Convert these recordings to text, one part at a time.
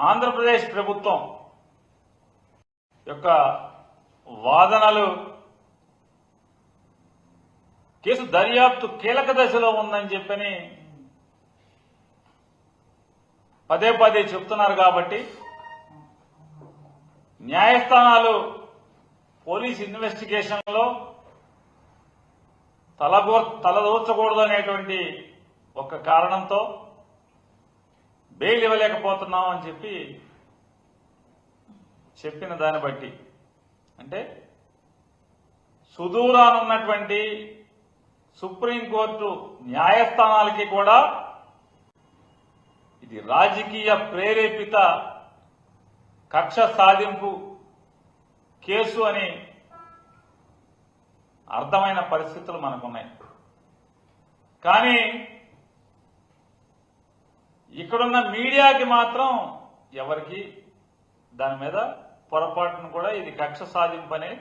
ఆంధ్రప్రదేశ్ ప్రభుత్వం యొక్క వాదనలు కేసు దర్యాప్తు కీలక దశలో ఉందని చెప్పని పదే పదే చెప్తున్నారు కాబట్టి న్యాయస్థానాలు పోలీస్ ఇన్వెస్టిగేషన్లో తలదూర్చకూడదు అనేటువంటి ఒక కారణంతో బెయిల్ ఇవ్వలేకపోతున్నాం అని చెప్పిన దాన్ని బట్టి అంటే సుదూరానున్నటువంటి సుప్రీంకోర్టు న్యాయస్థానాలకి కూడా ఇది రాజకీయ ప్రేరేపిత కక్ష సాధింపు కేసు అని అర్థమైన పరిస్థితులు మనకున్నాయి. కానీ ఇక్కడున్న మీడియాకి మాత్రం ఎవరికి దాని మీద పొరపాటును కూడా ఇది కక్ష సాధింపు అనేది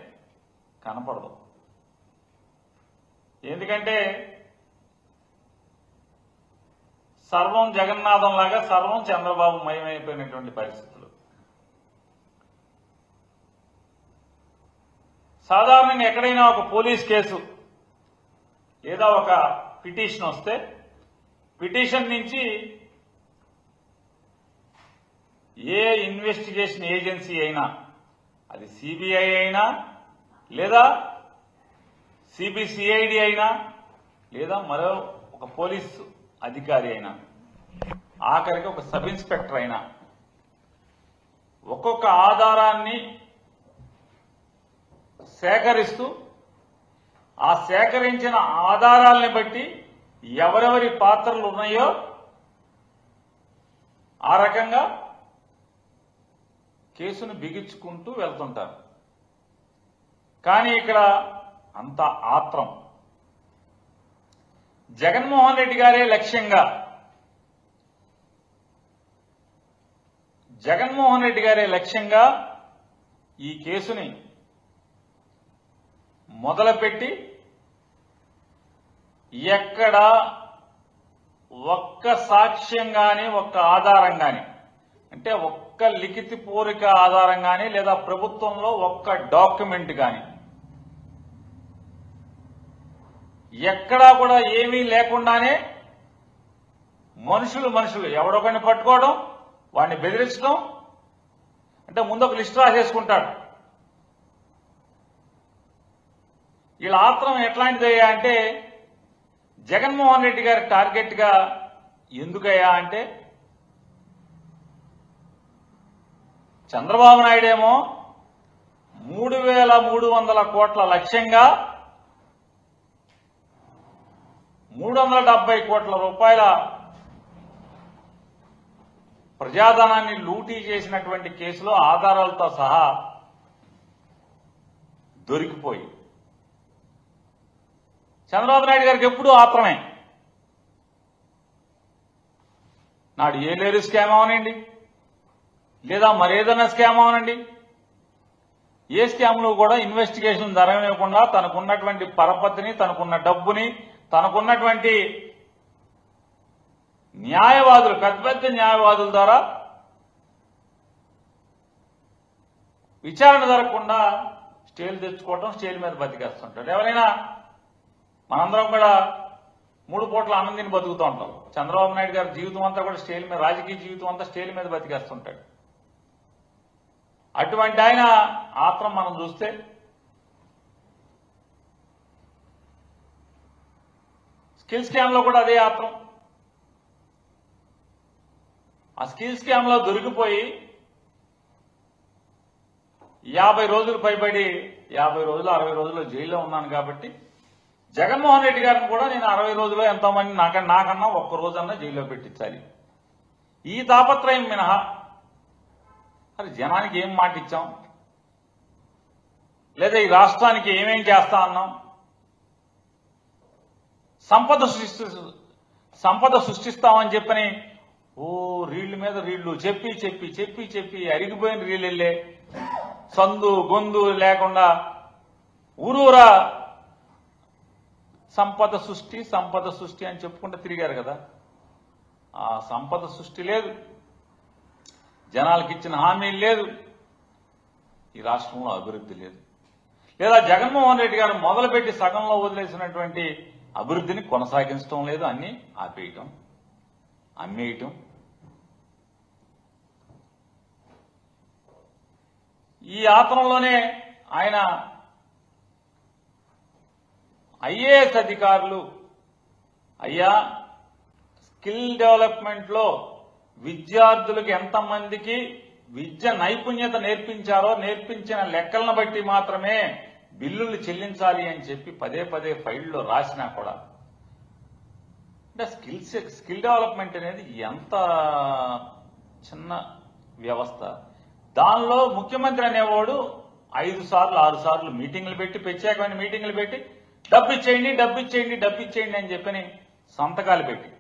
కనపడదు. ఎందుకంటే సర్వం జగన్నాథం లాగా సర్వం చంద్రబాబు మయమైపోయినటువంటి పరిస్థితులు. సాధారణంగా ఎక్కడైనా ఒక పోలీస్ కేసు లేదా ఒక పిటిషన్ వస్తే పిటిషన్ నుంచి ఏ ఇన్వెస్టిగేషన్ ఏజెన్సీ అయినా అది సిబిఐ అయినా లేదా సిబిసిఐడి అయినా లేదా మరో ఒక పోలీసు అధికారి అయినా ఆఖరికి ఒక సబ్ ఇన్స్పెక్టర్ అయినా ఒక్కొక్క ఆధారాన్ని సేకరిస్తూ ఆ సేకరించిన ఆధారాలని బట్టి ఎవరెవరి పాత్రలు ఉన్నాయో ఆ రకంగా కేసును బిగించుకుంటూ వెళ్తుంటారు. కానీ ఇక్కడ అంత ఆత్రం జగన్మోహన్ రెడ్డి గారే లక్ష్యంగా ఈ కేసుని మొదలుపెట్టి ఎక్కడ ఒక్క సాక్ష్యం గాని ఒక్క ఆధారం గాని అంటే ఒక్క లిఖితపూర్వక ఆధారం గాని లేదా ప్రభుత్వంలో ఒక్క డాక్యుమెంట్ గాని ఎక్కడా కూడా ఏమీ లేకుండానే మనుషులు ఎవడొకరిని పట్టుకోవడం వాడిని బెదిరించడం అంటే ముందు ఒక లిస్ట్ రాసేసుకుంటాడు. వీళ్ళ ఆత్రం ఎట్లాంటిదయ్యా అంటే జగన్మోహన్ రెడ్డి గారి టార్గెట్ గా ఎందుకయ్యా అంటే చంద్రబాబు నాయుడేమో 3,300 కోట్ల లక్ష్యంగా 370 కోట్ల రూపాయల ప్రజాధనాన్ని లూటీ చేసినటువంటి కేసులో ఆధారాలతో సహా దొరికిపోయి చంద్రబాబు నాయుడు గారికి ఎప్పుడూ ఆత్రమే. నాడు ఏలేరు స్కామ్ అవనండి లేదా మరేదైనా స్కామ్ అవనండి ఏ స్కామ్లో కూడా ఇన్వెస్టిగేషన్ జరగనివ్వకుండా తనకున్నటువంటి పరపతిని తనకున్న డబ్బుని తనకున్నటువంటి న్యాయవాదులు పెద్ద న్యాయవాదుల ద్వారా విచారణ జరగకుండా స్టేలు తెచ్చుకోవటం స్టేల్ మీద బతికేస్తుంటాడు. ఎవరైనా మనందరం కూడా 3 పూట్ల ఆనందిని బతుకుతూ ఉంటాం. చంద్రబాబు నాయుడు గారి జీవితం అంతా కూడా స్టేల్ మీద రాజకీయ జీవితం అంతా స్టేల్ మీద బతికేస్తుంటాడు. అటువంటి ఆయన ఆత్రం మనం చూస్తే స్కిల్ స్కామ్ లో కూడా అదే ఆత్రం. ఆ స్కిల్ స్కామ్ లో దొరికిపోయి 50 రోజులు పైబడి 50 రోజులు 60 రోజులు జైల్లో ఉన్నాను కాబట్టి జగన్మోహన్ రెడ్డి గారిని కూడా నేను 60 రోజుల్లో ఎంతోమంది నాకన్నా ఒక్క రోజన్నా జైల్లో పెట్టించాలి. ఈ తాపత్రయం మినహా మరి జనానికి ఏం మాట ఇచ్చాం లేదా ఈ రాష్ట్రానికి ఏమేం చేస్తా అన్నాం సంపద సృష్టిస్తామని చెప్పని రీళ్ల మీద రీళ్లు చెప్పి అరిగిపోయిన రీళ్ళు వెళ్ళే సందు గొందు లేకుండా ఊరూరా సంపద సృష్టి అని చెప్పుకుంటూ తిరిగారు కదా. ఆ సంపద సృష్టి లేదు, జనాలకు ఇచ్చిన హామీలు లేదు, ఈ రాష్ట్రంలో అభివృద్ధి లేదు. లేదా జగన్మోహన్ రెడ్డి గారు మొదలుపెట్టి సగంలో వదిలేసినటువంటి అభివృద్ధిని కొనసాగించడం లేదు, అన్ని ఆపేయటం, అమ్మేయటం. ఈ ఆతరంలోనే ఆయన ఐఏఎస్ అధికారులు, అయ్యా స్కిల్ డెవలప్మెంట్ లో విద్యార్థులకు ఎంతమందికి విద్య నైపుణ్యత నేర్పించారో నేర్పించిన లెక్కలను బట్టి మాత్రమే బిల్లులు చెల్లించాలి అని చెప్పి పదే పదే ఫైల్లో రాసినా కూడా, అంటే స్కిల్ డెవలప్మెంట్ అనేది ఎంత చిన్న వ్యవస్థ. దానిలో ముఖ్యమంత్రి అనేవాడు 5 సార్లు 6 సార్లు మీటింగ్లు పెట్టి, ప్రత్యేకమైన మీటింగ్లు పెట్టి డబ్బు ఇచ్చేయండి డబ్బు ఇచ్చేయండి డబ్బు ఇచ్చేయండి అని చెప్పని సంతకాలు పెట్టి,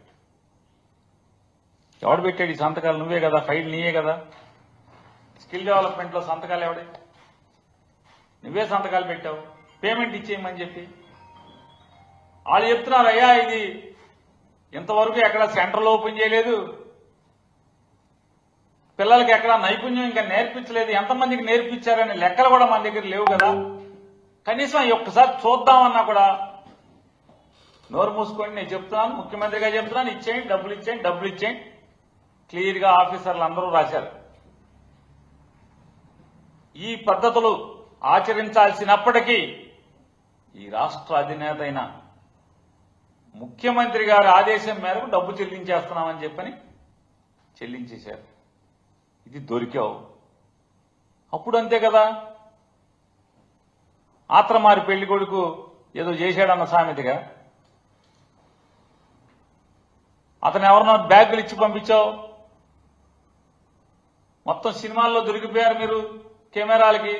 ఎవడు పెట్టాడు ఈ సంతకాలు? నువ్వే కదా, ఫైల్ నీయే కదా. స్కిల్ డెవలప్మెంట్ లో సంతకాలు ఎవడే? నువ్వే సంతకాలు పెట్టావు, పేమెంట్ ఇచ్చేయమని చెప్పి. వాళ్ళు చెప్తున్నారు, అయ్యా ఇది ఇంతవరకు ఎక్కడ సెంటర్లు ఓపెన్ చేయలేదు, పిల్లలకి ఎక్కడ నైపుణ్యం ఇంకా నేర్పించలేదు, ఎంతమందికి నేర్పించారనే లెక్కలు కూడా మన దగ్గర లేవు కదా. కనీసం ఒక్కసారి చూద్దామన్నా కూడా నోరు మూసుకొని నేను చెప్తున్నాను, ముఖ్యమంత్రిగా చెప్తున్నాను, ఇచ్చేయండి డబ్బులు ఇచ్చేయండి డబ్బులు ఇచ్చేయండి. క్లియర్ గా ఆఫీసర్లు అందరూ రాశారు. ఈ పద్ధతులు ఆచరించాల్సినప్పటికీ ఈ రాష్ట్ర అధినేత అయిన ముఖ్యమంత్రి గారి ఆదేశం మేరకు డబ్బు చెల్లించేస్తున్నామని చెప్పని చెల్లించేశారు. ఇది దొరికావు. అప్పుడు అంతే కదా, ఆత్రమారి పెళ్లి కొడుకు ఏదో చేశాడన్న సామెతగా అతను ఎవరన్నా బ్యాగులు ఇచ్చి పంపించావు. మొత్తం సినిమాల్లో దొరికిపోయారు మీరు కెమెరాలకి.